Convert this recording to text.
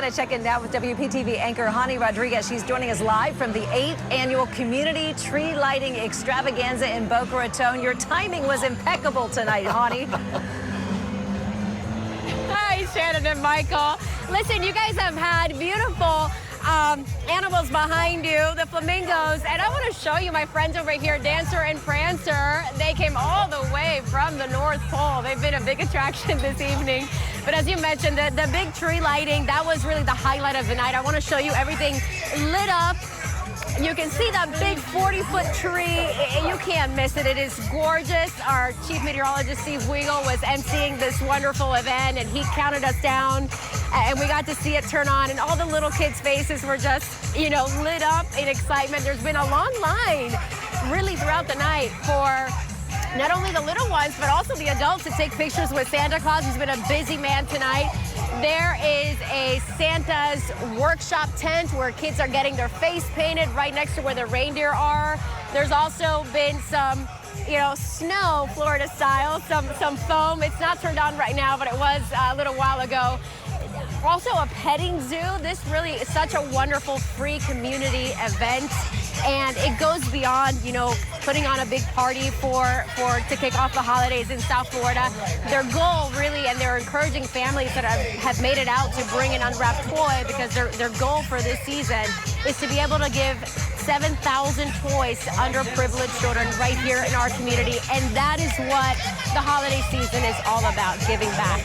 want to check in now with WPTV anchor Hani Rodriguez. She's joining us live from the 8th annual Community Tree Lighting Extravaganza in Boca Raton. Your timing was impeccable tonight, Hani. Hi, Shannon and Michael. Listen, you guys have had beautiful animals behind you, the flamingos, and I want to show you my friends over here, Dancer and Prancer. They came all the way from the North Pole. They've been a big attraction this evening. But as you mentioned, the big tree lighting, that was really the highlight of the night. I want to show you everything lit up. You can see that big 40-foot tree. You can't miss it. It is gorgeous. Our chief meteorologist, Steve Weagle, was emceeing this wonderful event, and he counted us down, and we got to see it turn on, and all the little kids' faces were just, you know, lit up in excitement. There's been a long line really throughout the night for not only the little ones, but also the adults to take pictures with Santa Claus. He's been a busy man tonight. There is a Santa's workshop tent where kids are getting their face painted right next to where the reindeer are. There's also been some, you know, snow, Florida style, some foam. It's not turned on right now, but it was a little while ago. Also a petting zoo. This really is such a wonderful free community event, and it goes beyond, you know, putting on a big party to kick off the holidays in South Florida. Their goal really, and they're encouraging families that have made it out to bring an unwrapped toy, because their goal for this season is to be able to give 7,000 toys to underprivileged children right here in our community, and that is what the holiday season is all about, giving back.